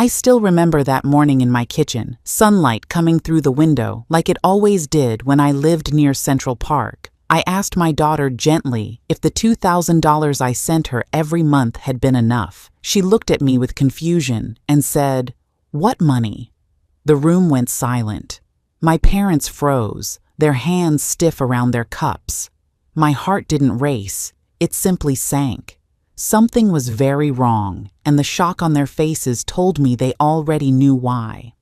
I still remember that morning in my kitchen, sunlight coming through the window like it always did when I lived near Central Park. I asked my daughter gently if the $2,000 I sent her every month had been enough. She looked at me with confusion and said, "What money?" The room went silent. My parents froze, their hands stiff around their cups. My heart didn't race, it simply sank. Something was very wrong, and the shock on their faces told me they already knew why.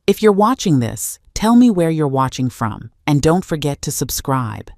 If you're watching this, tell me where you're watching from, and don't forget to subscribe.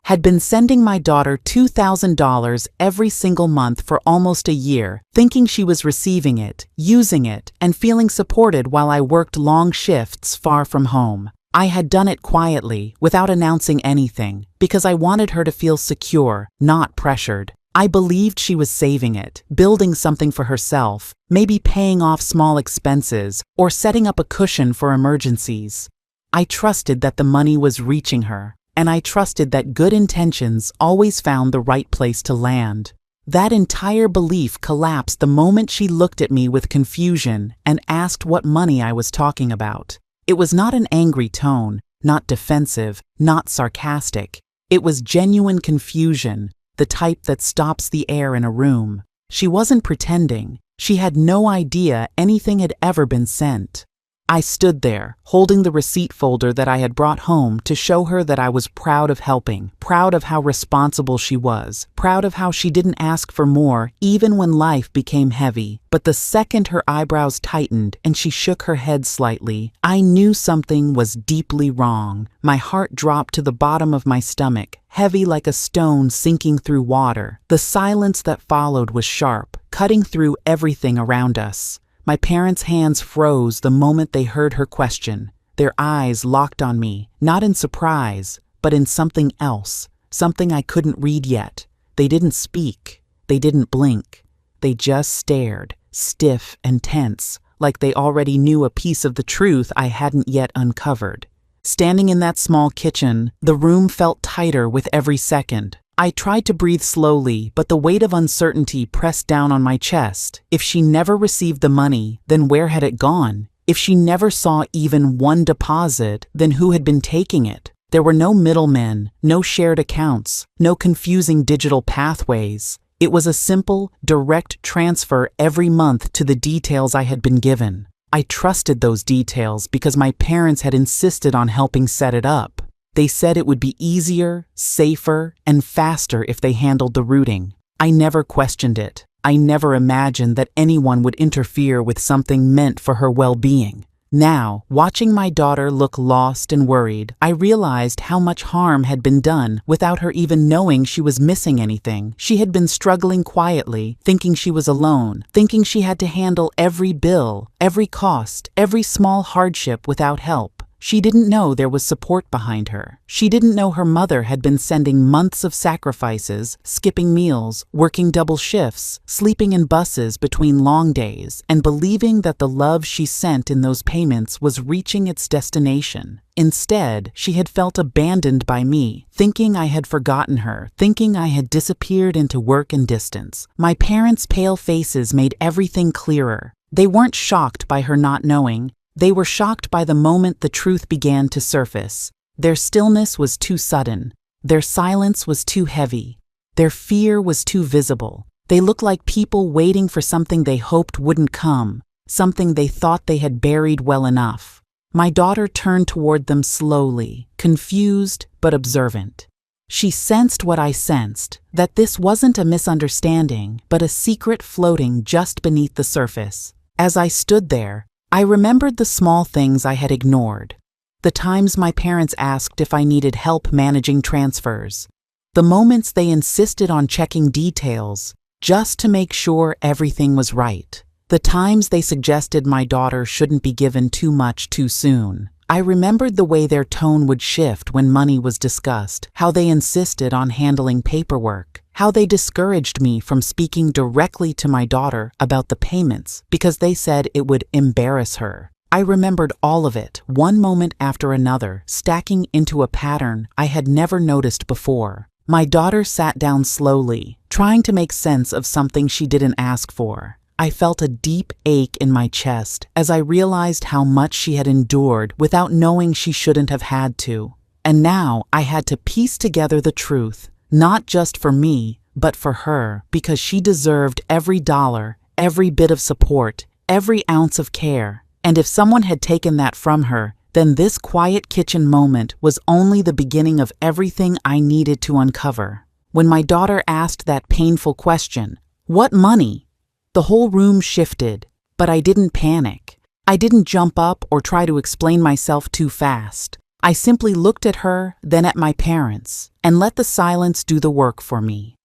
Had been sending my daughter $2,000 every single month for almost a year, thinking she was receiving it, using it, and feeling supported while I worked long shifts far from home. I had done it quietly, without announcing anything, because I wanted her to feel secure, not pressured. I believed she was saving it, building something for herself, maybe paying off small expenses, or setting up a cushion for emergencies. I trusted that the money was reaching her, and I trusted that good intentions always found the right place to land. That entire belief collapsed the moment she looked at me with confusion and asked what money I was talking about. It was not an angry tone, not defensive, not sarcastic. It was genuine confusion, the type that stops the air in a room. She wasn't pretending. She had no idea anything had ever been sent. I stood there, holding the receipt folder that I had brought home to show her that I was proud of helping, proud of how responsible she was, proud of how she didn't ask for more even when life became heavy. But the second her eyebrows tightened and she shook her head slightly, I knew something was deeply wrong. My heart dropped to the bottom of my stomach, heavy like a stone sinking through water. The silence that followed was sharp, cutting through everything around us. My parents' hands froze the moment they heard her question. Their eyes locked on me, not in surprise, but in something else, something I couldn't read yet. They didn't speak. They didn't blink. They just stared, stiff and tense, like they already knew a piece of the truth I hadn't yet uncovered. Standing in that small kitchen, the room felt tighter with every second. I tried to breathe slowly, but the weight of uncertainty pressed down on my chest. If she never received the money, then where had it gone? If she never saw even one deposit, then who had been taking it? There were no middlemen, no shared accounts, no confusing digital pathways. It was a simple, direct transfer every month to the details I had been given. I trusted those details because my parents had insisted on helping set it up. They said it would be easier, safer, and faster if they handled the routing. I never questioned it. I never imagined that anyone would interfere with something meant for her well-being. Now, watching my daughter look lost and worried, I realized how much harm had been done without her even knowing she was missing anything. She had been struggling quietly, thinking she was alone, thinking she had to handle every bill, every cost, every small hardship without help. She didn't know there was support behind her. She didn't know her mother had been sending months of sacrifices, skipping meals, working double shifts, sleeping in buses between long days, and believing that the love she sent in those payments was reaching its destination. Instead, she had felt abandoned by me, thinking I had forgotten her, thinking I had disappeared into work and distance. My parents' pale faces made everything clearer. They weren't shocked by her not knowing. They were shocked by the moment the truth began to surface. Their stillness was too sudden. Their silence was too heavy. Their fear was too visible. They looked like people waiting for something they hoped wouldn't come, something they thought they had buried well enough. My daughter turned toward them slowly, confused but observant. She sensed what I sensed, that this wasn't a misunderstanding, but a secret floating just beneath the surface. As I stood there, I remembered the small things I had ignored. The times my parents asked if I needed help managing transfers. The moments they insisted on checking details just to make sure everything was right. The times they suggested my daughter shouldn't be given too much too soon. I remembered the way their tone would shift when money was discussed, how they insisted on handling paperwork, how they discouraged me from speaking directly to my daughter about the payments because they said it would embarrass her. I remembered all of it, one moment after another, stacking into a pattern I had never noticed before. My daughter sat down slowly, trying to make sense of something she didn't ask for. I felt a deep ache in my chest as I realized how much she had endured without knowing she shouldn't have had to. And now I had to piece together the truth, not just for me, but for her, because she deserved every dollar, every bit of support, every ounce of care. And if someone had taken that from her, then this quiet kitchen moment was only the beginning of everything I needed to uncover. When my daughter asked that painful question, "What money?" the whole room shifted, but I didn't panic. I didn't jump up or try to explain myself too fast. I simply looked at her, then at my parents, and let the silence do the work for me.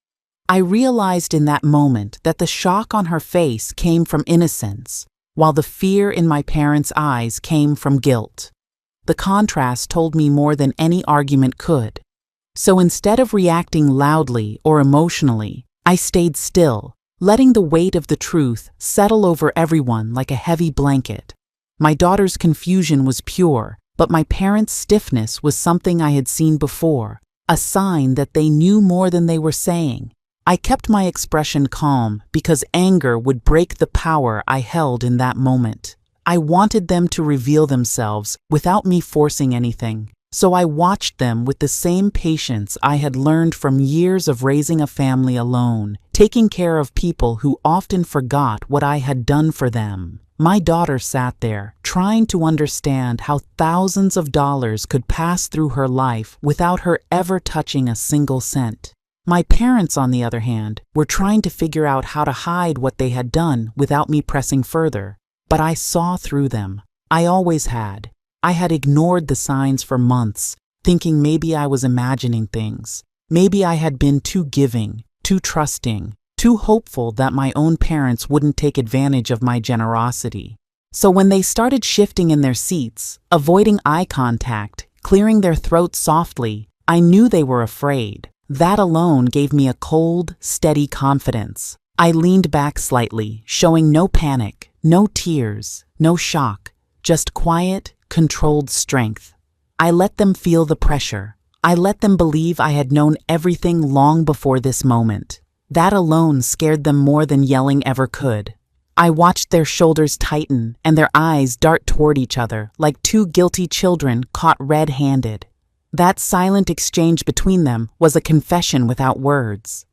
I realized in that moment that the shock on her face came from innocence, while the fear in my parents' eyes came from guilt. The contrast told me more than any argument could. So instead of reacting loudly or emotionally, I stayed still, letting the weight of the truth settle over everyone like a heavy blanket. My daughter's confusion was pure, but my parents' stiffness was something I had seen before, a sign that they knew more than they were saying. I kept my expression calm because anger would break the power I held in that moment. I wanted them to reveal themselves without me forcing anything, so I watched them with the same patience I had learned from years of raising a family alone, taking care of people who often forgot what I had done for them. My daughter sat there, trying to understand how thousands of dollars could pass through her life without her ever touching a single cent. My parents, on the other hand, were trying to figure out how to hide what they had done without me pressing further. But I saw through them. I always had. I had ignored the signs for months, thinking maybe I was imagining things. Maybe I had been too giving, too trusting, too hopeful that my own parents wouldn't take advantage of my generosity. So when they started shifting in their seats, avoiding eye contact, clearing their throats softly, I knew they were afraid. That alone gave me a cold, steady confidence. I leaned back slightly, showing no panic, no tears, no shock, just quiet, controlled strength. I let them feel the pressure. I let them believe I had known everything long before this moment. That alone scared them more than yelling ever could. I watched their shoulders tighten and their eyes dart toward each other like two guilty children caught red-handed. That silent exchange between them was a confession without words.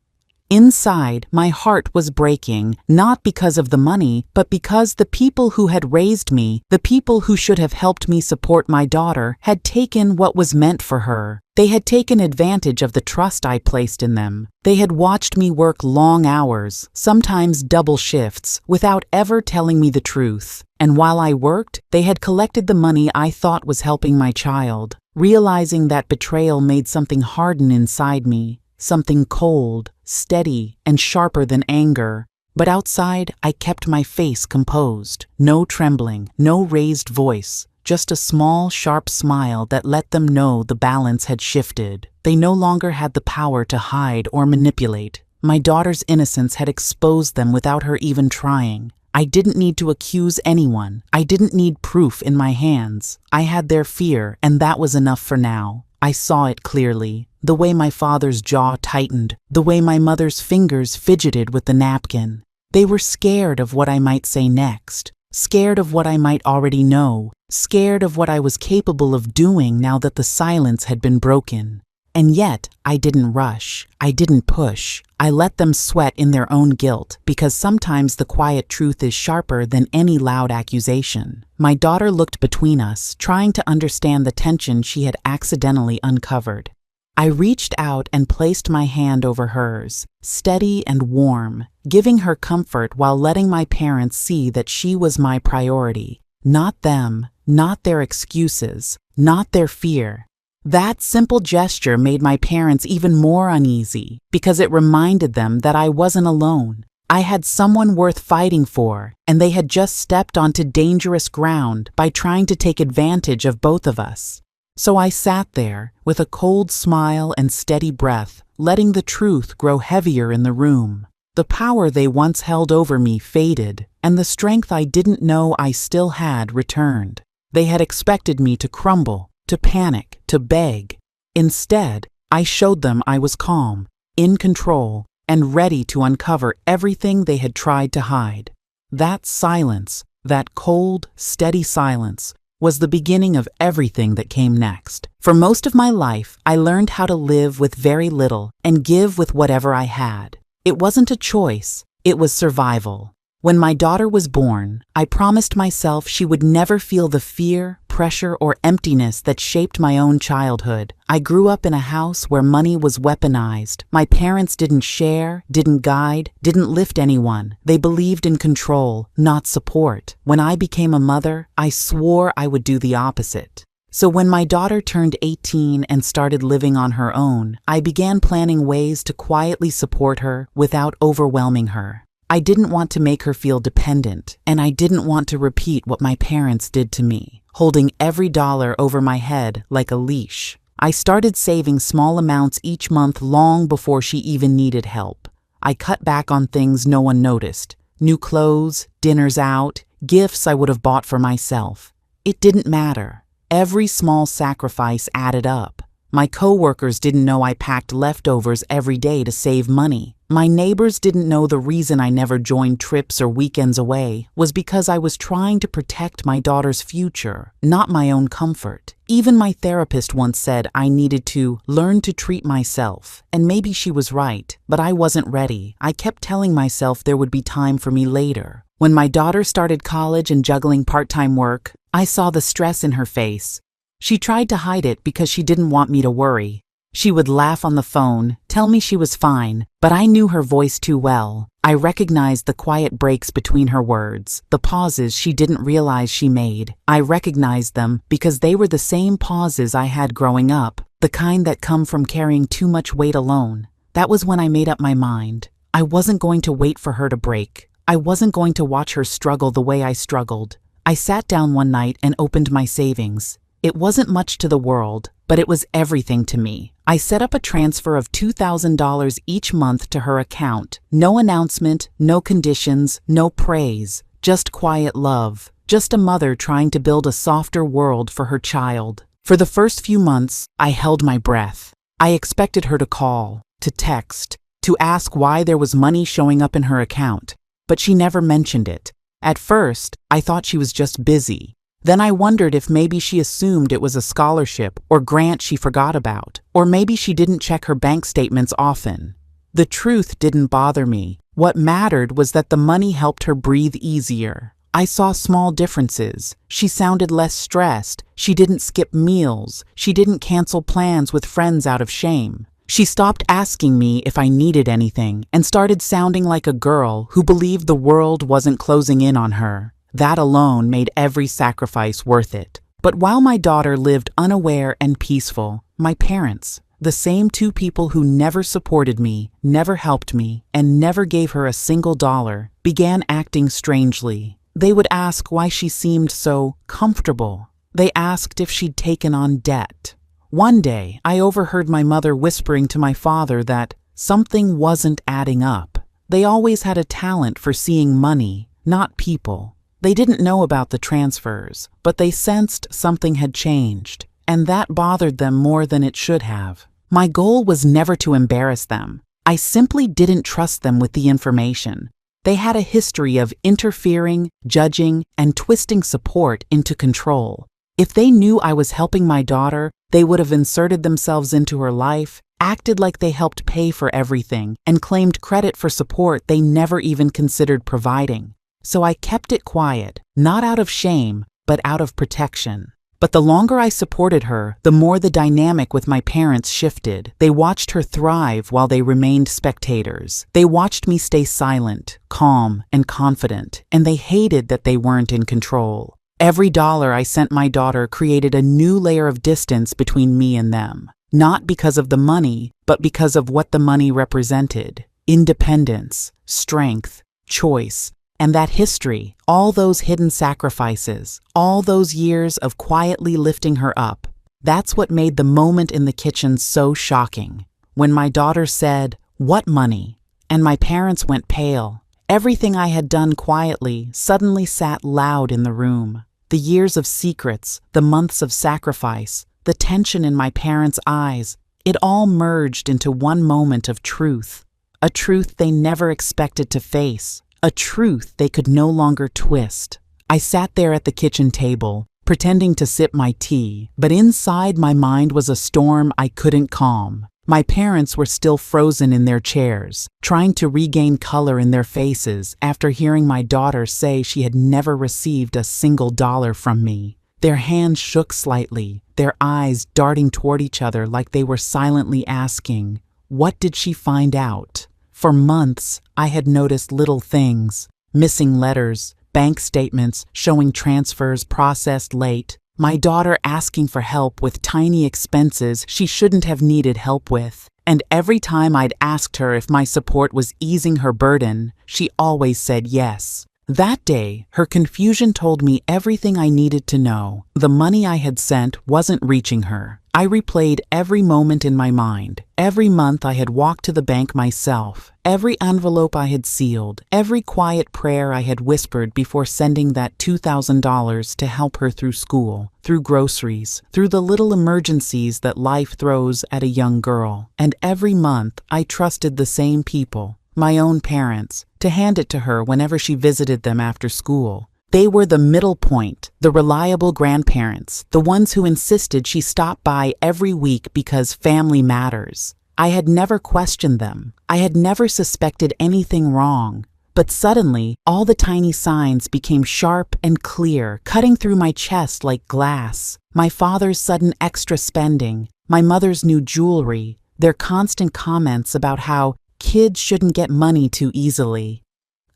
Inside, my heart was breaking, not because of the money, but because the people who had raised me, the people who should have helped me support my daughter, had taken what was meant for her. They had taken advantage of the trust I placed in them. They had watched me work long hours, sometimes double shifts, without ever telling me the truth. And while I worked, they had collected the money I thought was helping my child. Realizing that betrayal made something harden inside me. Something cold, steady, and sharper than anger. But outside, I kept my face composed. No trembling, no raised voice, just a small, sharp smile that let them know the balance had shifted. They no longer had the power to hide or manipulate. My daughter's innocence had exposed them without her even trying. I didn't need to accuse anyone. I didn't need proof in my hands. I had their fear, and that was enough for now. I saw it clearly. The way my father's jaw tightened, the way my mother's fingers fidgeted with the napkin. They were scared of what I might say next, scared of what I might already know, scared of what I was capable of doing now that the silence had been broken. And yet, I didn't rush. I didn't push. I let them sweat in their own guilt, because sometimes the quiet truth is sharper than any loud accusation. My daughter looked between us, trying to understand the tension she had accidentally uncovered. I reached out and placed my hand over hers, steady and warm, giving her comfort while letting my parents see that she was my priority. Not them, not their excuses, not their fear. That simple gesture made my parents even more uneasy because it reminded them that I wasn't alone. I had someone worth fighting for, and they had just stepped onto dangerous ground by trying to take advantage of both of us. So I sat there with a cold smile and steady breath, letting the truth grow heavier in the room. The power they once held over me faded, and the strength I didn't know I still had returned. They had expected me to crumble, to panic, to beg. Instead, I showed them I was calm, in control, and ready to uncover everything they had tried to hide. That silence, that cold, steady silence, was the beginning of everything that came next. For most of my life, I learned how to live with very little and give with whatever I had. It wasn't a choice, it was survival. When my daughter was born, I promised myself she would never feel the fear, pressure, or emptiness that shaped my own childhood. I grew up in a house where money was weaponized. My parents didn't share, didn't guide, didn't lift anyone. They believed in control, not support. When I became a mother, I swore I would do the opposite. So when my daughter turned 18 and started living on her own, I began planning ways to quietly support her without overwhelming her. I didn't want to make her feel dependent, and I didn't want to repeat what my parents did to me, holding every dollar over my head like a leash. I started saving small amounts each month long before she even needed help. I cut back on things no one noticed: new clothes, dinners out, gifts I would have bought for myself. It didn't matter. Every small sacrifice added up. My coworkers didn't know I packed leftovers every day to save money. My neighbors didn't know the reason I never joined trips or weekends away was because I was trying to protect my daughter's future, not my own comfort. Even my therapist once said I needed to learn to treat myself, and maybe she was right, but I wasn't ready. I kept telling myself there would be time for me later. When my daughter started college and juggling part-time work, I saw the stress in her face. She tried to hide it because she didn't want me to worry. She would laugh on the phone, tell me she was fine, but I knew her voice too well. I recognized the quiet breaks between her words, the pauses she didn't realize she made. I recognized them because they were the same pauses I had growing up, the kind that come from carrying too much weight alone. That was when I made up my mind. I wasn't going to wait for her to break. I wasn't going to watch her struggle the way I struggled. I sat down one night and opened my savings. It wasn't much to the world, but it was everything to me. I set up a transfer of $2,000 each month to her account. No announcement, no conditions, no praise, just quiet love, just a mother trying to build a softer world for her child. For the first few months, I held my breath. I expected her to call, to text, to ask why there was money showing up in her account, but she never mentioned it. At first, I thought she was just busy. Then I wondered if maybe she assumed it was a scholarship or grant she forgot about, or maybe she didn't check her bank statements often. The truth didn't bother me. What mattered was that the money helped her breathe easier. I saw small differences. She sounded less stressed. She didn't skip meals. She didn't cancel plans with friends out of shame. She stopped asking me if I needed anything and started sounding like a girl who believed the world wasn't closing in on her. That alone made every sacrifice worth it. But while my daughter lived unaware and peaceful, my parents, the same two people who never supported me, never helped me, and never gave her a single dollar, began acting strangely. They would ask why she seemed so comfortable. They asked if she'd taken on debt. One day, I overheard my mother whispering to my father that something wasn't adding up. They always had a talent for seeing money, not people. They didn't know about the transfers, but they sensed something had changed, and that bothered them more than it should have. My goal was never to embarrass them. I simply didn't trust them with the information. They had a history of interfering, judging, and twisting support into control. If they knew I was helping my daughter, they would have inserted themselves into her life, acted like they helped pay for everything, and claimed credit for support they never even considered providing. So I kept it quiet, not out of shame, but out of protection. But the longer I supported her, the more the dynamic with my parents shifted. They watched her thrive while they remained spectators. They watched me stay silent, calm, and confident, and they hated that they weren't in control. Every dollar I sent my daughter created a new layer of distance between me and them. Not because of the money, but because of what the money represented. Independence, strength, choice. And that history, all those hidden sacrifices, all those years of quietly lifting her up, that's what made the moment in the kitchen so shocking. When my daughter said, "What money?" and my parents went pale, everything I had done quietly suddenly sat loud in the room. The years of secrets, the months of sacrifice, the tension in my parents' eyes, it all merged into one moment of truth. A truth they never expected to face. a truth they could no longer twist. I sat there at the kitchen table, pretending to sip my tea, but inside my mind was a storm I couldn't calm. My parents were still frozen in their chairs, trying to regain color in their faces after hearing my daughter say she had never received a single dollar from me. Their hands shook slightly, their eyes darting toward each other like they were silently asking, "What did she find out?" For months, I had noticed little things: missing letters, bank statements showing transfers processed late, my daughter asking for help with tiny expenses she shouldn't have needed help with. And every time I'd asked her if my support was easing her burden, she always said yes. That day, her confusion told me everything I needed to know. The money I had sent wasn't reaching her. I replayed every moment in my mind. Every month I had walked to the bank myself. Every envelope I had sealed. Every quiet prayer I had whispered before sending that $2,000 to help her through school, through groceries, through the little emergencies that life throws at a young girl. And every month I trusted the same people, my own parents, to hand it to her whenever she visited them after school. They were the middle point, the reliable grandparents, the ones who insisted she stop by every week because family matters. I had never questioned them. I had never suspected anything wrong. But suddenly, all the tiny signs became sharp and clear, cutting through my chest like glass. My father's sudden extra spending, my mother's new jewelry, their constant comments about how kids shouldn't get money too easily.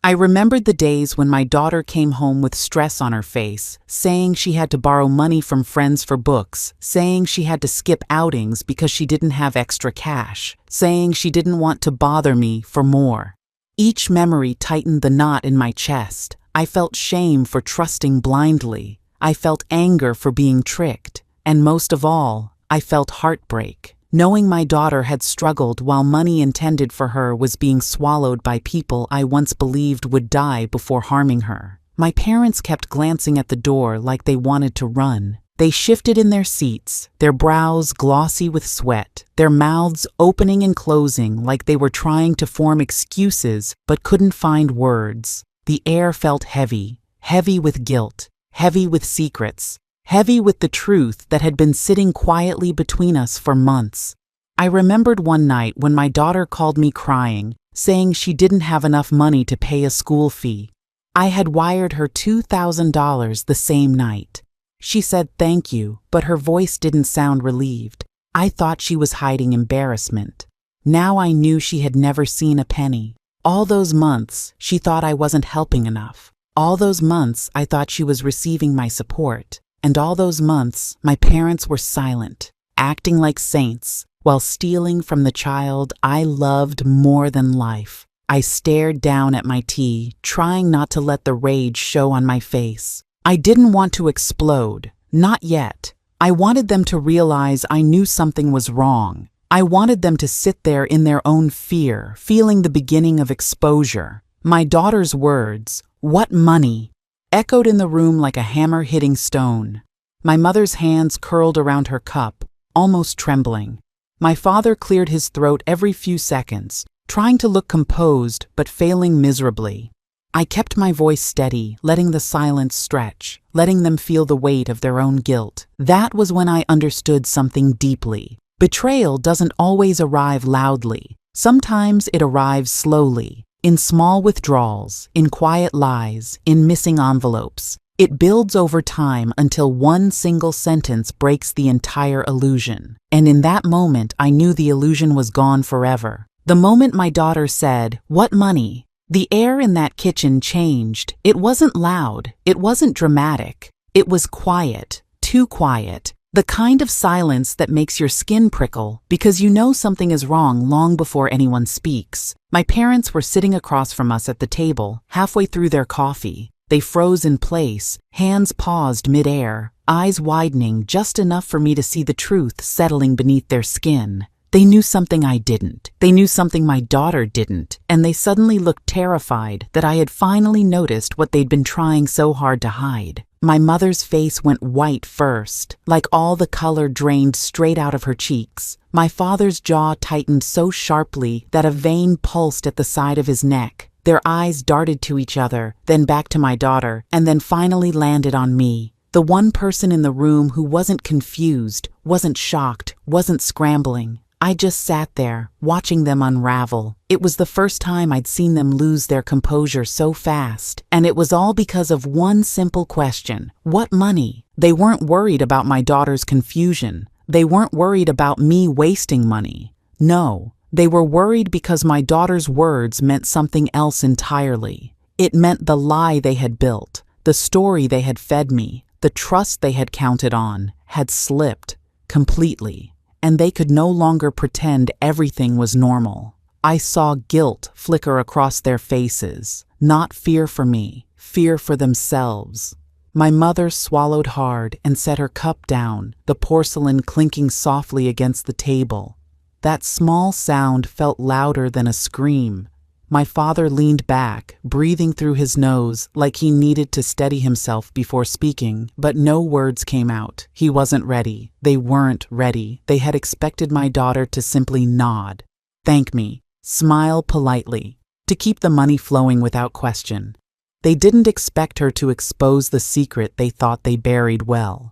I remembered the days when my daughter came home with stress on her face, saying she had to borrow money from friends for books, saying she had to skip outings because she didn't have extra cash, saying she didn't want to bother me for more. Each memory tightened the knot in my chest. I felt shame for trusting blindly. I felt anger for being tricked. And most of all, I felt heartbreak, knowing my daughter had struggled while money intended for her was being swallowed by people I once believed would die before harming her. My parents kept glancing at the door like they wanted to run. They shifted in their seats, their brows glossy with sweat, their mouths opening and closing like they were trying to form excuses but couldn't find words. The air felt heavy, heavy with guilt, heavy with secrets, heavy with the truth that had been sitting quietly between us for months. I remembered one night when my daughter called me crying, saying she didn't have enough money to pay a school fee. I had wired her $2,000 the same night. She said thank you, but her voice didn't sound relieved. I thought she was hiding embarrassment. Now I knew she had never seen a penny. All those months, she thought I wasn't helping enough. All those months, I thought she was receiving my support. And all those months, my parents were silent, acting like saints, while stealing from the child I loved more than life. I stared down at my tea, trying not to let the rage show on my face. I didn't want to explode, not yet. I wanted them to realize I knew something was wrong. I wanted them to sit there in their own fear, feeling the beginning of exposure. My daughter's words, "What money?" echoed in the room like a hammer hitting stone. My mother's hands curled around her cup, almost trembling. My father cleared his throat every few seconds, trying to look composed but failing miserably. I kept my voice steady, letting the silence stretch, letting them feel the weight of their own guilt. That was when I understood something deeply. Betrayal doesn't always arrive loudly. Sometimes it arrives slowly. In small withdrawals, in quiet lies, in missing envelopes. It builds over time until one single sentence breaks the entire illusion. And in that moment, I knew the illusion was gone forever. The moment my daughter said, "What money?" the air in that kitchen changed. It wasn't loud. It wasn't dramatic. It was quiet, too quiet. The kind of silence that makes your skin prickle because you know something is wrong long before anyone speaks. My parents were sitting across from us at the table, halfway through their coffee. They froze in place, hands paused mid-air, eyes widening just enough for me to see the truth settling beneath their skin. They knew something I didn't. They knew something my daughter didn't. And they suddenly looked terrified that I had finally noticed what they'd been trying so hard to hide. My mother's face went white first, like all the color drained straight out of her cheeks. My father's jaw tightened so sharply that a vein pulsed at the side of his neck. Their eyes darted to each other, then back to my daughter, and then finally landed on me. The one person in the room who wasn't confused, wasn't shocked, wasn't scrambling. I just sat there, watching them unravel. It was the first time I'd seen them lose their composure so fast, and it was all because of one simple question: what money? They weren't worried about my daughter's confusion. They weren't worried about me wasting money. No, they were worried because my daughter's words meant something else entirely. It meant the lie they had built, the story they had fed me, the trust they had counted on, had slipped completely, and they could no longer pretend everything was normal. I saw guilt flicker across their faces, not fear for me, fear for themselves. My mother swallowed hard and set her cup down, the porcelain clinking softly against the table. That small sound felt louder than a scream. My father leaned back, breathing through his nose like he needed to steady himself before speaking, but no words came out. He wasn't ready. They weren't ready. They had expected my daughter to simply nod, thank me, smile politely, to keep the money flowing without question. They didn't expect her to expose the secret they thought they buried well.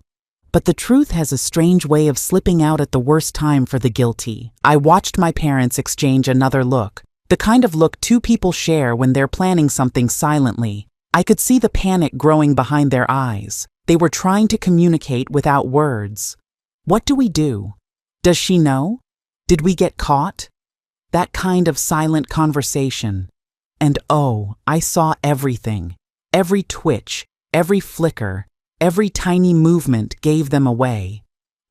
But the truth has a strange way of slipping out at the worst time for the guilty. I watched my parents exchange another look, the kind of look two people share when they're planning something silently. I could see the panic growing behind their eyes. They were trying to communicate without words. What do we do? Does she know? Did we get caught? That kind of silent conversation. And oh, I saw everything. Every twitch, every flicker, every tiny movement gave them away.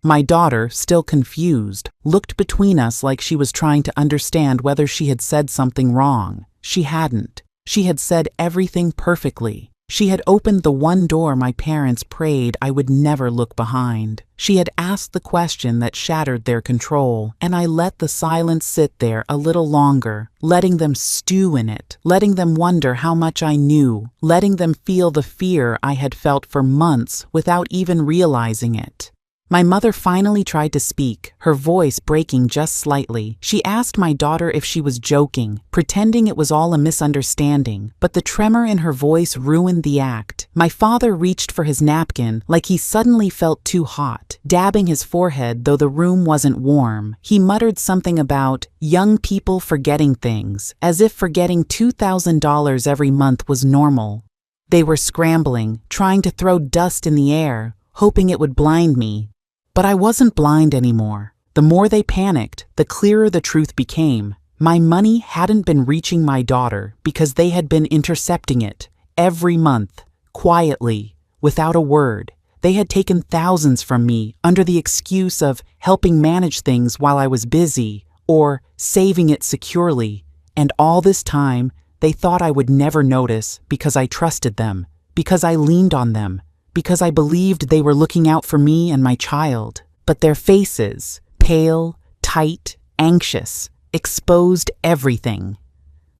My daughter, still confused, looked between us like she was trying to understand whether she had said something wrong. She hadn't. She had said everything perfectly. She had opened the one door my parents prayed I would never look behind. She had asked the question that shattered their control, and I let the silence sit there a little longer, letting them stew in it, letting them wonder how much I knew, letting them feel the fear I had felt for months without even realizing it. My mother finally tried to speak, her voice breaking just slightly. She asked my daughter if she was joking, pretending it was all a misunderstanding, but the tremor in her voice ruined the act. My father reached for his napkin like he suddenly felt too hot, dabbing his forehead though the room wasn't warm. He muttered something about young people forgetting things, as if forgetting $2,000 every month was normal. They were scrambling, trying to throw dust in the air, hoping it would blind me. But I wasn't blind anymore. The more they panicked, the clearer the truth became. My money hadn't been reaching my daughter because they had been intercepting it every month, quietly, without a word. They had taken thousands from me under the excuse of helping manage things while I was busy or saving it securely. And all this time, they thought I would never notice because I trusted them, because I leaned on them, because I believed they were looking out for me and my child. But their faces, pale, tight, anxious, exposed everything.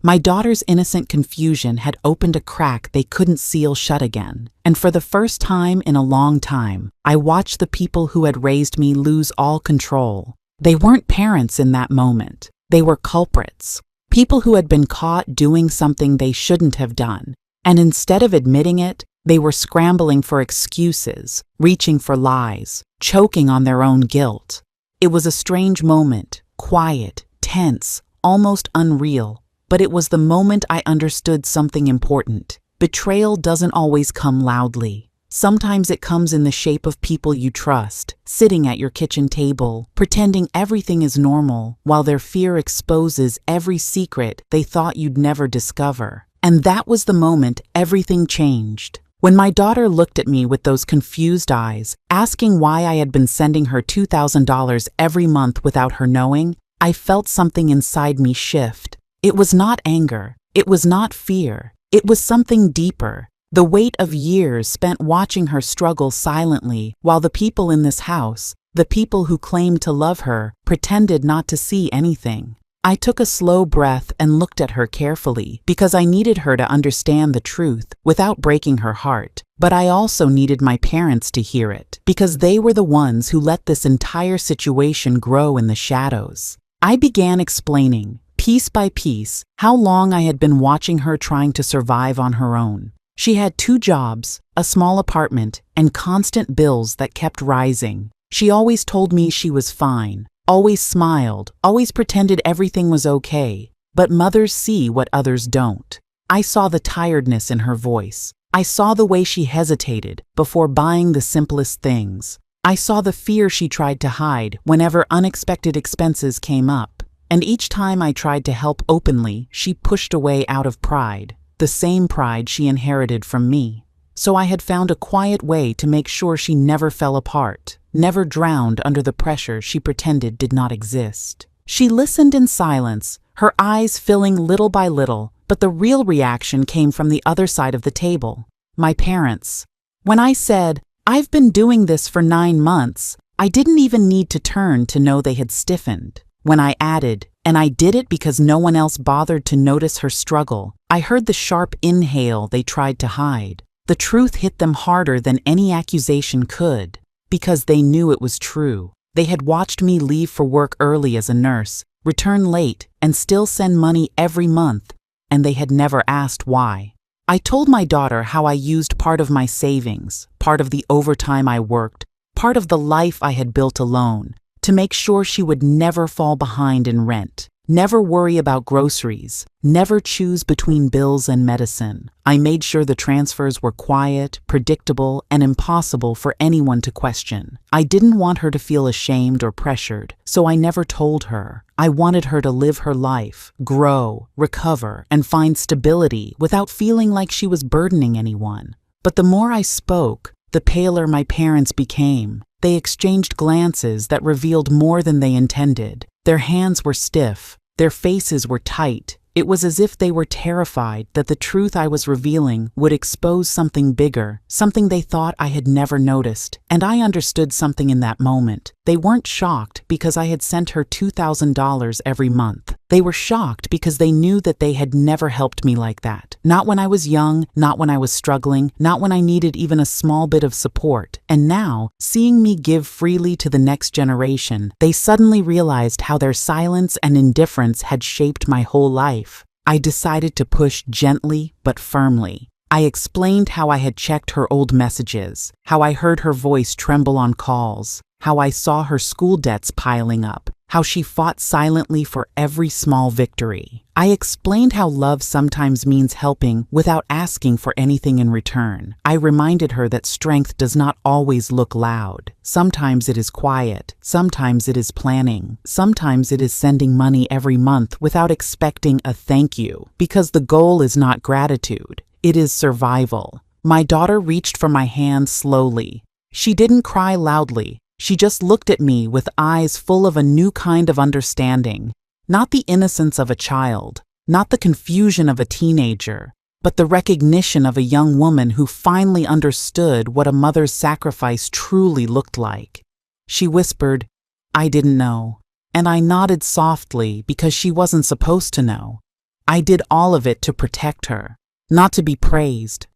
My daughter's innocent confusion had opened a crack they couldn't seal shut again. And for the first time in a long time, I watched the people who had raised me lose all control. They weren't parents in that moment. They were culprits. People who had been caught doing something they shouldn't have done. And instead of admitting it, they were scrambling for excuses, reaching for lies, choking on their own guilt. It was a strange moment, quiet, tense, almost unreal. But it was the moment I understood something important. Betrayal doesn't always come loudly. Sometimes it comes in the shape of people you trust, sitting at your kitchen table, pretending everything is normal, while their fear exposes every secret they thought you'd never discover. And that was the moment everything changed. When my daughter looked at me with those confused eyes, asking why I had been sending her $2,000 every month without her knowing, I felt something inside me shift. It was not anger. It was not fear. It was something deeper. The weight of years spent watching her struggle silently while the people in this house, the people who claimed to love her, pretended not to see anything. I took a slow breath and looked at her carefully because I needed her to understand the truth without breaking her heart. But I also needed my parents to hear it because they were the ones who let this entire situation grow in the shadows. I began explaining. piece by piece, how long I had been watching her trying to survive on her own. She had 2 jobs, a small apartment, and constant bills that kept rising. She always told me she was fine, always smiled, always pretended everything was okay. But mothers see what others don't. I saw the tiredness in her voice. I saw the way she hesitated before buying the simplest things. I saw the fear she tried to hide whenever unexpected expenses came up. And each time I tried to help openly, she pushed away out of pride, the same pride she inherited from me. So I had found a quiet way to make sure she never fell apart, never drowned under the pressure she pretended did not exist. She listened in silence, her eyes filling little by little, but the real reaction came from the other side of the table, my parents. When I said, "I've been doing this for 9 months," I didn't even need to turn to know they had stiffened. When I added, "and I did it because no one else bothered to notice her struggle," I heard the sharp inhale they tried to hide. The truth hit them harder than any accusation could, because they knew it was true. They had watched me leave for work early as a nurse, return late, and still send money every month, and they had never asked why. I told my daughter how I used part of my savings, part of the overtime I worked, part of the life I had built alone, to make sure she would never fall behind in rent, never worry about groceries, never choose between bills and medicine. I made sure the transfers were quiet, predictable, and impossible for anyone to question. I didn't want her to feel ashamed or pressured, so I never told her. I wanted her to live her life, grow, recover, and find stability without feeling like she was burdening anyone. But the more I spoke, the paler my parents became. They exchanged glances that revealed more than they intended. Their hands were stiff, their faces were tight. It was as if they were terrified that the truth I was revealing would expose something bigger, something they thought I had never noticed. And I understood something in that moment. They weren't shocked because I had sent her $2,000 every month. They were shocked because they knew that they had never helped me like that. Not when I was young, not when I was struggling, not when I needed even a small bit of support. And now, seeing me give freely to the next generation, they suddenly realized how their silence and indifference had shaped my whole life. I decided to push gently but firmly. I explained how I had checked her old messages, how I heard her voice tremble on calls, how I saw her school debts piling up, how she fought silently for every small victory. I explained how love sometimes means helping without asking for anything in return. I reminded her that strength does not always look loud. Sometimes it is quiet. Sometimes it is planning. Sometimes it is sending money every month without expecting a thank you, because the goal is not gratitude. It is survival. My daughter reached for my hand slowly. She didn't cry loudly. She just looked at me with eyes full of a new kind of understanding. Not the innocence of a child, not the confusion of a teenager, but the recognition of a young woman who finally understood what a mother's sacrifice truly looked like. She whispered, "I didn't know." And I nodded softly because she wasn't supposed to know. I did all of it to protect her, not to be praised.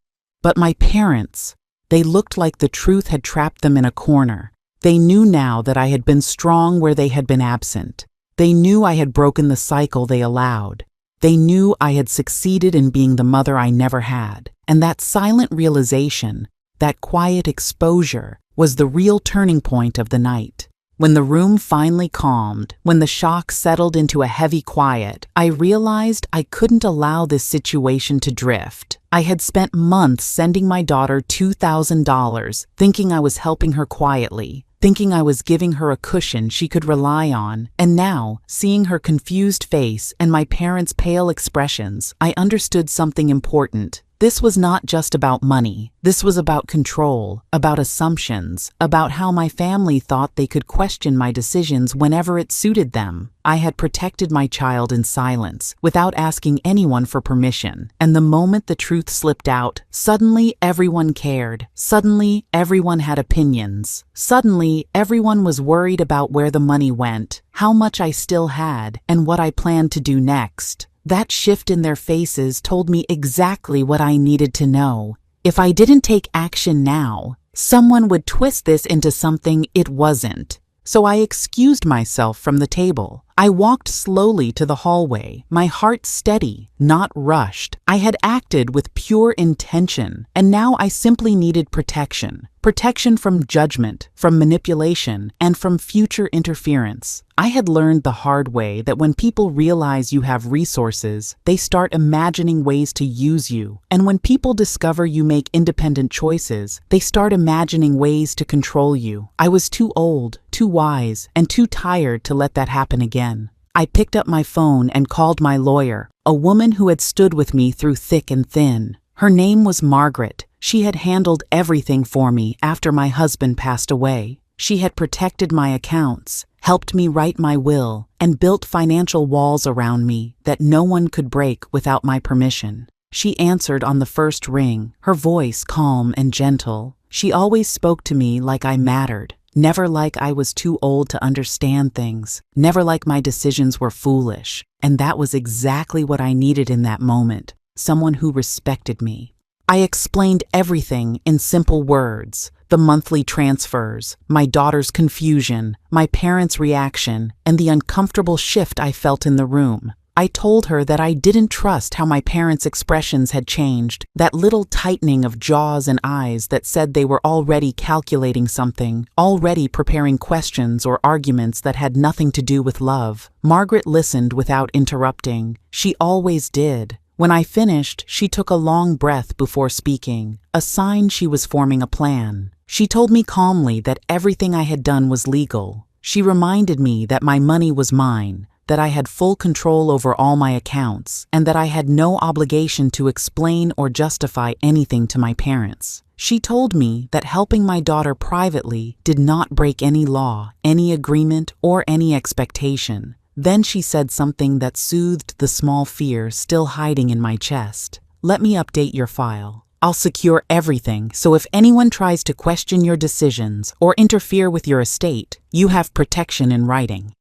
But my parents, they looked like the truth had trapped them in a corner. They knew now that I had been strong where they had been absent. They knew I had broken the cycle they allowed. They knew I had succeeded in being the mother I never had. And that silent realization, that quiet exposure, was the real turning point of the night. When the room finally calmed, when the shock settled into a heavy quiet, I realized I couldn't allow this situation to drift. I had spent months sending my daughter $2,000, thinking I was helping her quietly, thinking I was giving her a cushion she could rely on. And now, seeing her confused face and my parents' pale expressions, I understood something important. This was not just about money. This was about control, about assumptions, about how my family thought they could question my decisions whenever it suited them. I had protected my child in silence, without asking anyone for permission. And the moment the truth slipped out, suddenly everyone cared. Suddenly everyone had opinions. Suddenly everyone was worried about where the money went, how much I still had, and what I planned to do next. That shift in their faces told me exactly what I needed to know. If I didn't take action now, someone would twist this into something it wasn't. So I excused myself from the table. I walked slowly to the hallway, my heart steady, not rushed. I had acted with pure intention, and now I simply needed protection. Protection from judgment, from manipulation, and from future interference. I had learned the hard way that when people realize you have resources, they start imagining ways to use you. And when people discover you make independent choices, they start imagining ways to control you. I was too old, too wise, and too tired to let that happen again. I picked up my phone and called my lawyer, a woman who had stood with me through thick and thin. Her name was Margaret. She had handled everything for me after my husband passed away. She had protected my accounts, helped me write my will, and built financial walls around me that no one could break without my permission. She answered on the first ring, her voice calm and gentle. She always spoke to me like I mattered, never like I was too old to understand things, never like my decisions were foolish. And that was exactly what I needed in that moment, someone who respected me. I explained everything in simple words, the monthly transfers, my daughter's confusion, my parents' reaction, and the uncomfortable shift I felt in the room. I told her that I didn't trust how my parents' expressions had changed, that little tightening of jaws and eyes that said they were already calculating something, already preparing questions or arguments that had nothing to do with love. Margaret listened without interrupting. She always did. When I finished, she took a long breath before speaking, a sign she was forming a plan. She told me calmly that everything I had done was legal. She reminded me that my money was mine, that I had full control over all my accounts, and that I had no obligation to explain or justify anything to my parents. She told me that helping my daughter privately did not break any law, any agreement, or any expectation. Then she said something that soothed the small fear still hiding in my chest. Let me update your file. I'll secure everything, so if anyone tries to question your decisions or interfere with your estate, you have protection in writing.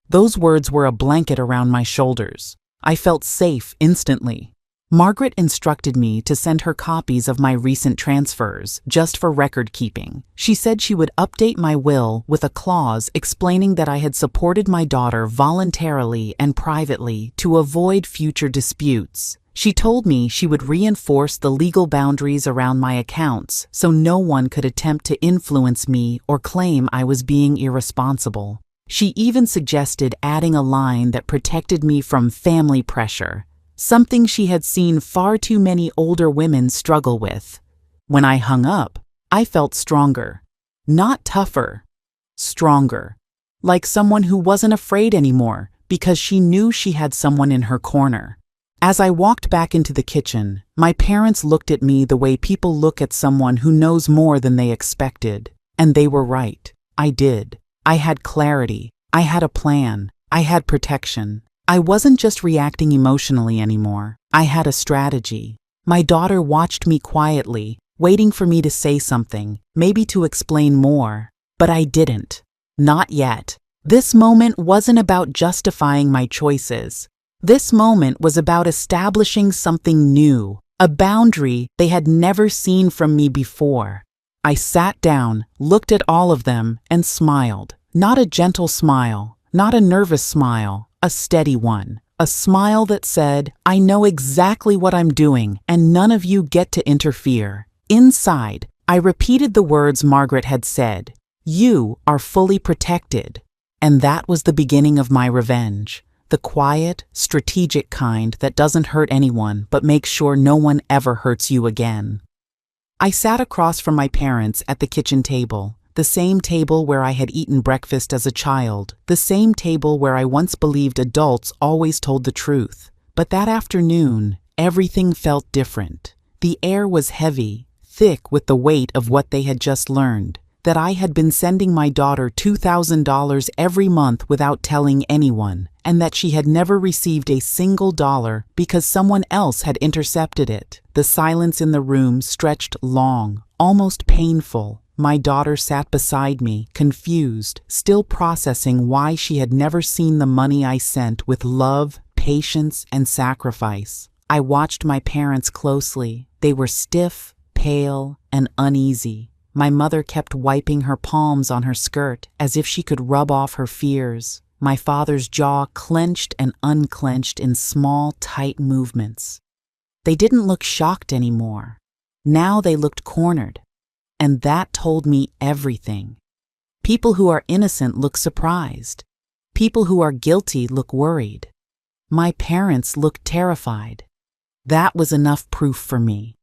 Those words were a blanket around my shoulders. I felt safe instantly. Margaret instructed me to send her copies of my recent transfers, just for record keeping. She said she would update my will with a clause explaining that I had supported my daughter voluntarily and privately to avoid future disputes. She told me she would reinforce the legal boundaries around my accounts so no one could attempt to influence me or claim I was being irresponsible. She even suggested adding a line that protected me from family pressure, something she had seen far too many older women struggle with. When I hung up, I felt stronger. Not tougher, stronger. Like someone who wasn't afraid anymore because she knew she had someone in her corner. As I walked back into the kitchen, my parents looked at me the way people look at someone who knows more than they expected. And they were right. I did. I had clarity. I had a plan. I had protection. I wasn't just reacting emotionally anymore. I had a strategy. My daughter watched me quietly, waiting for me to say something, maybe to explain more. But I didn't. Not yet. This moment wasn't about justifying my choices. This moment was about establishing something new, a boundary they had never seen from me before. I sat down, looked at all of them, and smiled. Not a gentle smile, not a nervous smile. A steady one. A smile that said, I know exactly what I'm doing, and none of you get to interfere. Inside, I repeated the words Margaret had said. You are fully protected. And that was the beginning of my revenge. The quiet, strategic kind that doesn't hurt anyone but makes sure no one ever hurts you again. I sat across from my parents at the kitchen table. The same table where I had eaten breakfast as a child, the same table where I once believed adults always told the truth. But that afternoon, everything felt different. The air was heavy, thick with the weight of what they had just learned, that I had been sending my daughter $2,000 every month without telling anyone, and that she had never received a single dollar because someone else had intercepted it. The silence in the room stretched long, almost painful. My daughter sat beside me, confused, still processing why she had never seen the money I sent with love, patience, and sacrifice. I watched my parents closely. They were stiff, pale, and uneasy. My mother kept wiping her palms on her skirt as if she could rub off her fears. My father's jaw clenched and unclenched in small, tight movements. They didn't look shocked anymore. Now they looked cornered. And that told me everything. People who are innocent look surprised. People who are guilty look worried. My parents looked terrified. That was enough proof for me.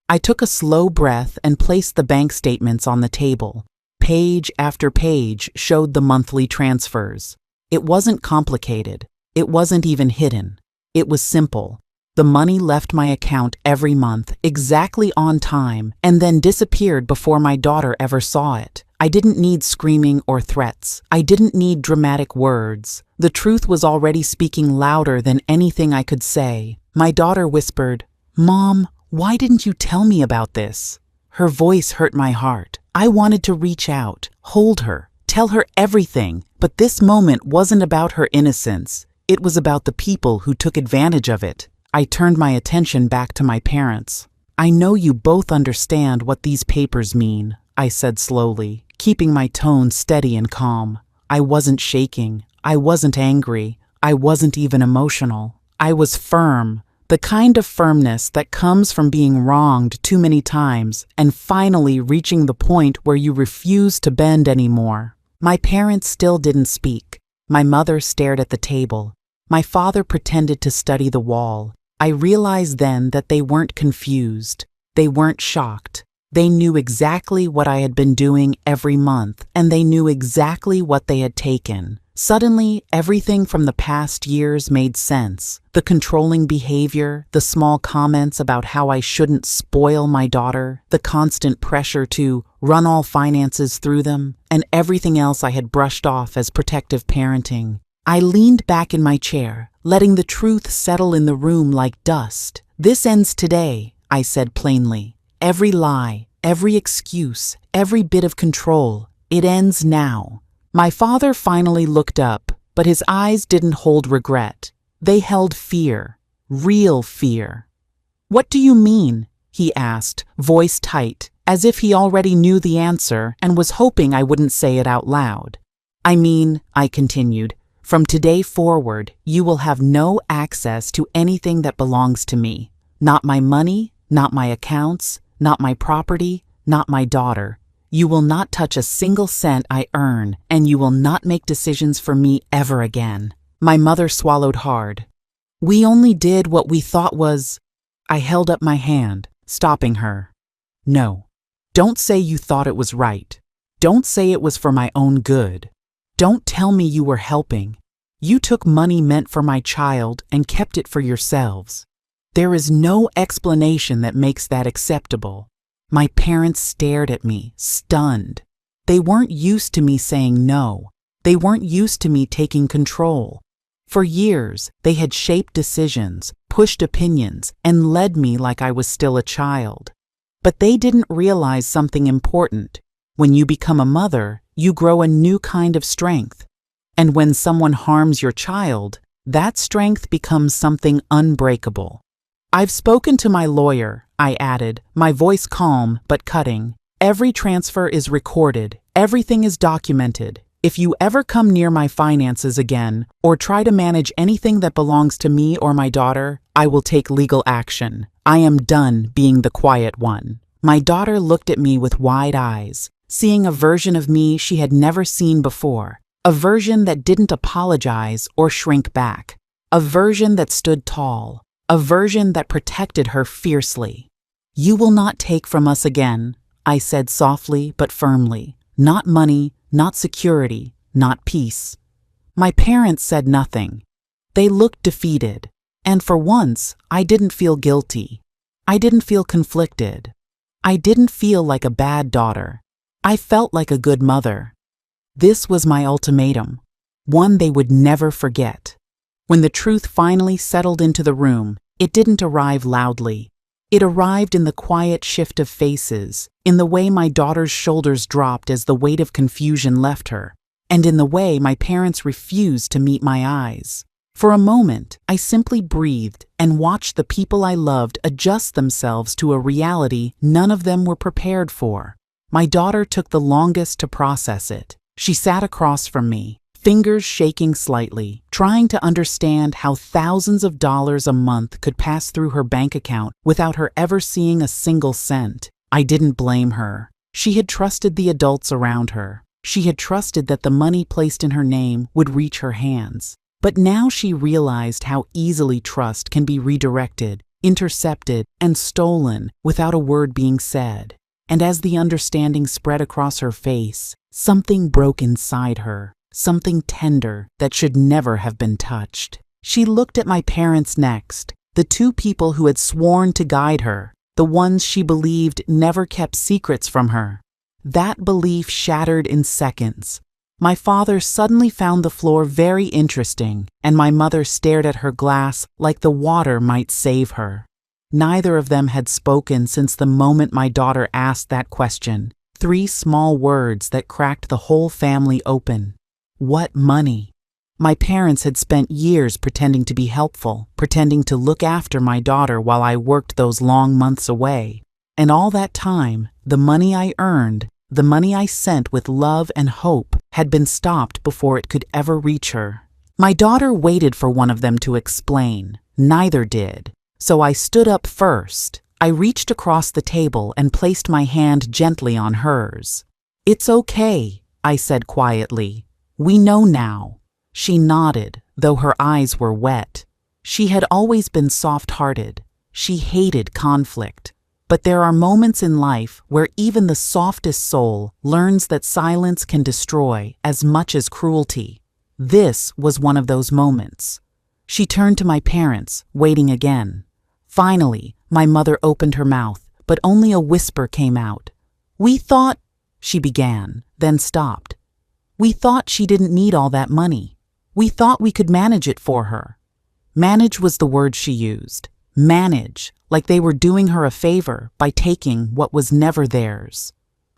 I took a slow breath and placed the bank statements on the table. Page after page showed the monthly transfers. It wasn't complicated. It wasn't even hidden. It was simple. The money left my account every month, exactly on time, and then disappeared before my daughter ever saw it. I didn't need screaming or threats. I didn't need dramatic words. The truth was already speaking louder than anything I could say. My daughter whispered, "Mom, why didn't you tell me about this?" Her voice hurt my heart. I wanted to reach out, hold her, tell her everything, but this moment wasn't about her innocence. It was about the people who took advantage of it. I turned my attention back to my parents. "I know you both understand what these papers mean," I said slowly, keeping my tone steady and calm. I wasn't shaking. I wasn't angry. I wasn't even emotional. I was firm. The kind of firmness that comes from being wronged too many times and finally reaching the point where you refuse to bend anymore. My parents still didn't speak. My mother stared at the table. My father pretended to study the wall. I realized then that they weren't confused. They weren't shocked. They knew exactly what I had been doing every month, and they knew exactly what they had taken. Suddenly, everything from the past years made sense. The controlling behavior, the small comments about how I shouldn't spoil my daughter, the constant pressure to run all finances through them, and everything else I had brushed off as protective parenting. I leaned back in my chair, letting the truth settle in the room like dust. "This ends today," I said plainly. "Every lie, every excuse, every bit of control, it ends now." My father finally looked up, but his eyes didn't hold regret. They held fear, real fear. "What do you mean?" he asked, voice tight, as if he already knew the answer and was hoping I wouldn't say it out loud. "I mean," I continued, "from today forward, you will have no access to anything that belongs to me. Not my money, not my accounts, not my property, not my daughter. You will not touch a single cent I earn, and you will not make decisions for me ever again." My mother swallowed hard. "We only did what we thought was—" I held up my hand, stopping her. "No. Don't say you thought it was right. Don't say it was for my own good. Don't tell me you were helping. You took money meant for my child and kept it for yourselves. There is no explanation that makes that acceptable." My parents stared at me, stunned. They weren't used to me saying no. They weren't used to me taking control. For years, they had shaped decisions, pushed opinions, and led me like I was still a child. But they didn't realize something important. When you become a mother, you grow a new kind of strength. And when someone harms your child, that strength becomes something unbreakable. "I've spoken to my lawyer," I added, my voice calm but cutting. "Every transfer is recorded. Everything is documented. If you ever come near my finances again or try to manage anything that belongs to me or my daughter, I will take legal action. I am done being the quiet one." My daughter looked at me with wide eyes, seeing a version of me she had never seen before, a version that didn't apologize or shrink back, a version that stood tall, a version that protected her fiercely. "You will not take from us again," I said softly but firmly. "Not money, not security, not peace." My parents said nothing. They looked defeated, and for once, I didn't feel guilty. I didn't feel conflicted. I didn't feel like a bad daughter. I felt like a good mother. This was my ultimatum, one they would never forget. When the truth finally settled into the room, it didn't arrive loudly. It arrived in the quiet shift of faces, in the way my daughter's shoulders dropped as the weight of confusion left her, and in the way my parents refused to meet my eyes. For a moment, I simply breathed and watched the people I loved adjust themselves to a reality none of them were prepared for. My daughter took the longest to process it. She sat across from me, fingers shaking slightly, trying to understand how thousands of dollars a month could pass through her bank account without her ever seeing a single cent. I didn't blame her. She had trusted the adults around her. She had trusted that the money placed in her name would reach her hands. But now she realized how easily trust can be redirected, intercepted, and stolen without a word being said. And as the understanding spread across her face, something broke inside her, something tender that should never have been touched. She looked at my parents next, the two people who had sworn to guide her, the ones she believed never kept secrets from her. That belief shattered in seconds. My father suddenly found the floor very interesting, and my mother stared at her glass like the water might save her. Neither of them had spoken since the moment my daughter asked that question. 3 small words that cracked the whole family open. What money? My parents had spent years pretending to be helpful, pretending to look after my daughter while I worked those long months away. And all that time, the money I earned, the money I sent with love and hope, had been stopped before it could ever reach her. My daughter waited for one of them to explain. Neither did. So I stood up first. I reached across the table and placed my hand gently on hers. "It's okay," I said quietly. "We know now." She nodded, though her eyes were wet. She had always been soft-hearted. She hated conflict. But there are moments in life where even the softest soul learns that silence can destroy as much as cruelty. This was one of those moments. She turned to my parents, waiting again. Finally, my mother opened her mouth, but only a whisper came out. "We thought," she began, then stopped. "We thought she didn't need all that money. We thought we could manage it for her." Manage was the word she used. Manage, like they were doing her a favor by taking what was never theirs.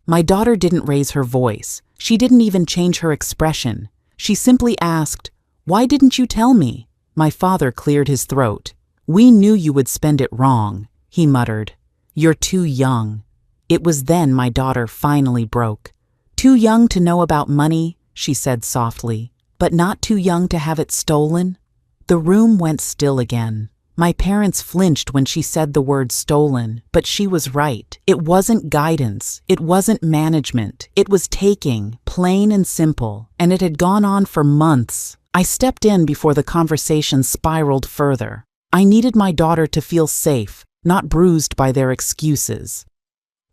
My daughter didn't raise her voice. She didn't even change her expression. She simply asked, "Why didn't you tell me?" My father cleared his throat. "We knew you would spend it wrong," he muttered. "You're too young." It was then my daughter finally broke. "Too young to know about money," she said softly, "but not too young to have it stolen?" The room went still again. My parents flinched when she said the word stolen, but she was right. It wasn't guidance. It wasn't management. It was taking, plain and simple, and it had gone on for months. I stepped in before the conversation spiraled further. I needed my daughter to feel safe, not bruised by their excuses.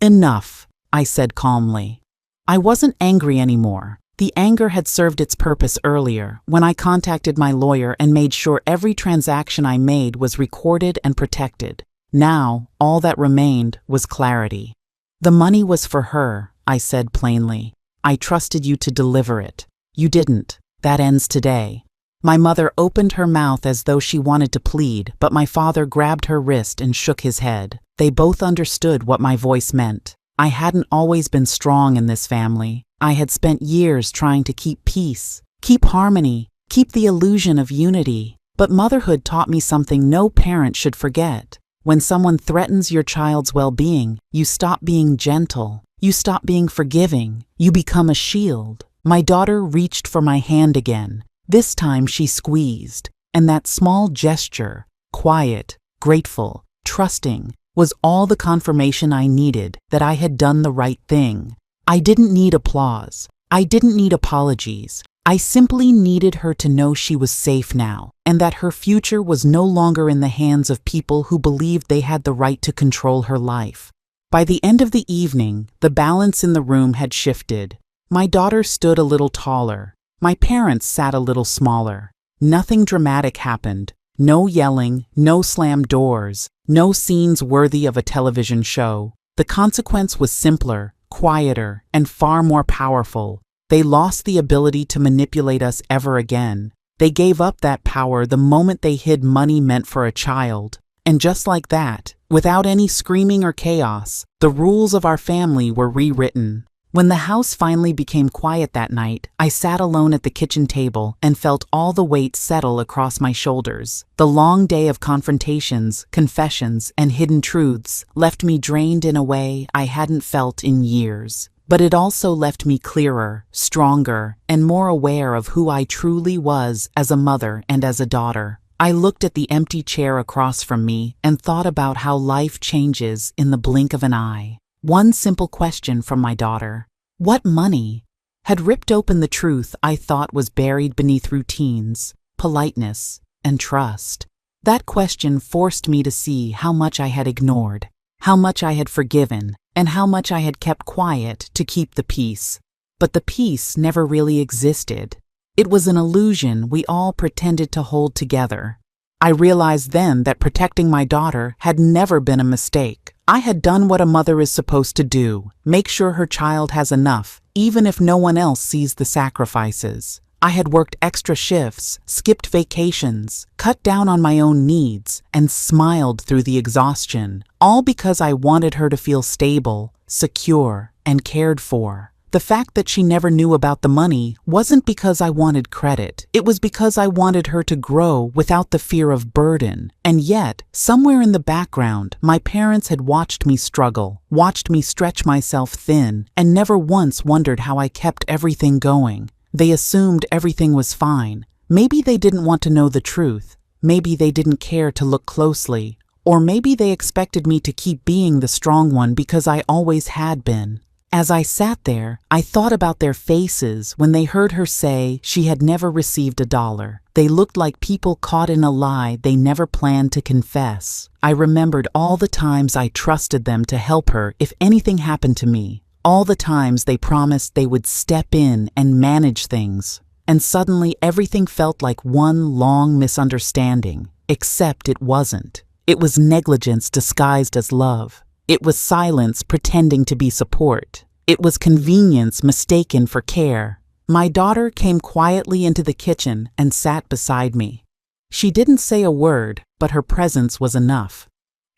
"Enough," I said calmly. I wasn't angry anymore. The anger had served its purpose earlier, when I contacted my lawyer and made sure every transaction I made was recorded and protected. Now, all that remained was clarity. "The money was for her," I said plainly. "I trusted you to deliver it. You didn't. That ends today." My mother opened her mouth as though she wanted to plead, but my father grabbed her wrist and shook his head. They both understood what my voice meant. I hadn't always been strong in this family. I had spent years trying to keep peace, keep harmony, keep the illusion of unity. But motherhood taught me something no parent should forget. When someone threatens your child's well-being, you stop being gentle. You stop being forgiving. You become a shield. My daughter reached for my hand again. This time she squeezed, and that small gesture, quiet, grateful, trusting, was all the confirmation I needed that I had done the right thing. I didn't need applause. I didn't need apologies. I simply needed her to know she was safe now, and that her future was no longer in the hands of people who believed they had the right to control her life. By the end of the evening, the balance in the room had shifted. My daughter stood a little taller. My parents sat a little smaller. Nothing dramatic happened. No yelling, no slammed doors, no scenes worthy of a television show. The consequence was simpler, quieter, and far more powerful. They lost the ability to manipulate us ever again. They gave up that power the moment they hid money meant for a child. And just like that, without any screaming or chaos, the rules of our family were rewritten. When the house finally became quiet that night, I sat alone at the kitchen table and felt all the weight settle across my shoulders. The long day of confrontations, confessions, and hidden truths left me drained in a way I hadn't felt in years. But it also left me clearer, stronger, and more aware of who I truly was as a mother and as a daughter. I looked at the empty chair across from me and thought about how life changes in the blink of an eye. One simple question from my daughter, "What money?" had ripped open the truth I thought was buried beneath routines, politeness, and trust. That question forced me to see how much I had ignored, how much I had forgiven, and how much I had kept quiet to keep the peace. But the peace never really existed. It was an illusion we all pretended to hold together. I realized then that protecting my daughter had never been a mistake. I had done what a mother is supposed to do, make sure her child has enough, even if no one else sees the sacrifices. I had worked extra shifts, skipped vacations, cut down on my own needs, and smiled through the exhaustion, all because I wanted her to feel stable, secure, and cared for. The fact that she never knew about the money wasn't because I wanted credit. It was because I wanted her to grow without the fear of burden. And yet, somewhere in the background, my parents had watched me struggle, watched me stretch myself thin, and never once wondered how I kept everything going. They assumed everything was fine. Maybe they didn't want to know the truth. Maybe they didn't care to look closely. Or maybe they expected me to keep being the strong one because I always had been. As I sat there, I thought about their faces when they heard her say she had never received $1. They looked like people caught in a lie they never planned to confess. I remembered all the times I trusted them to help her if anything happened to me. All the times they promised they would step in and manage things. And suddenly everything felt like one long misunderstanding, except it wasn't. It was negligence disguised as love. It was silence pretending to be support. It was convenience mistaken for care. My daughter came quietly into the kitchen and sat beside me. She didn't say a word, but her presence was enough.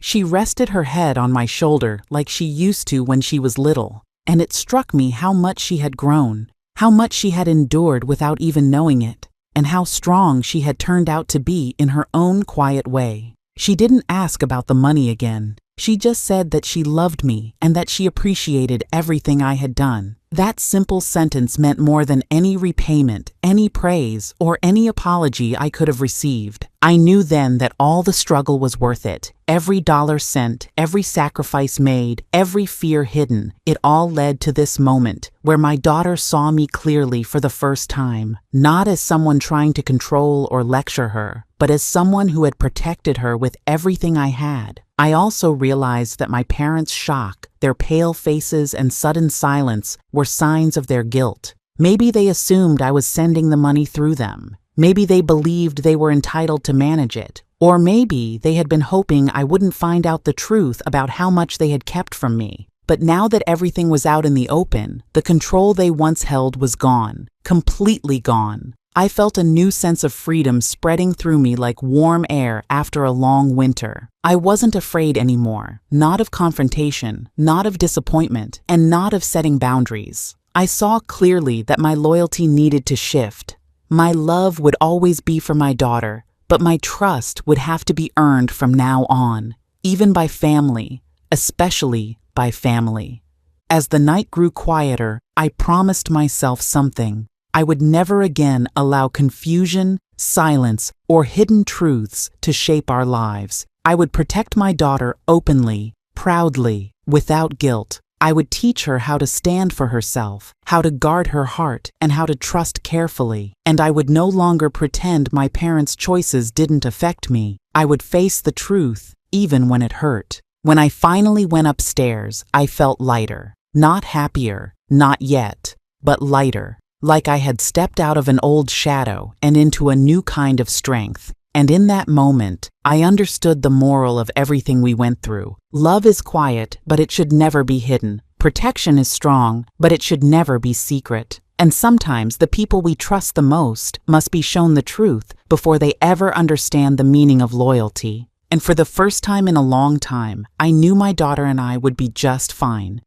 She rested her head on my shoulder like she used to when she was little, and it struck me how much she had grown, how much she had endured without even knowing it, and how strong she had turned out to be in her own quiet way. She didn't ask about the money again. She just said that she loved me and that she appreciated everything I had done. That simple sentence meant more than any repayment, any praise, or any apology I could have received. I knew then that all the struggle was worth it. Every dollar sent, every sacrifice made, every fear hidden, it all led to this moment where my daughter saw me clearly for the first time, not as someone trying to control or lecture her, but as someone who had protected her with everything I had. I also realized that my parents' shock, their pale faces and sudden silence were signs of their guilt. Maybe they assumed I was sending the money through them. Maybe they believed they were entitled to manage it. Or maybe they had been hoping I wouldn't find out the truth about how much they had kept from me. But now that everything was out in the open, the control they once held was gone, completely gone. I felt a new sense of freedom spreading through me like warm air after a long winter. I wasn't afraid anymore, not of confrontation, not of disappointment, and not of setting boundaries. I saw clearly that my loyalty needed to shift. My love would always be for my daughter, but my trust would have to be earned from now on, even by family, especially by family. As the night grew quieter, I promised myself something. I would never again allow confusion, silence, or hidden truths to shape our lives. I would protect my daughter openly, proudly, without guilt. I would teach her how to stand for herself, how to guard her heart, and how to trust carefully. And I would no longer pretend my parents' choices didn't affect me. I would face the truth, even when it hurt. When I finally went upstairs, I felt lighter. Not happier, not yet, but lighter. Like I had stepped out of an old shadow and into a new kind of strength. And in that moment, I understood the moral of everything we went through. Love is quiet, but it should never be hidden. Protection is strong, but it should never be secret. And sometimes the people we trust the most must be shown the truth before they ever understand the meaning of loyalty. And for the first time in a long time, I knew my daughter and I would be just fine.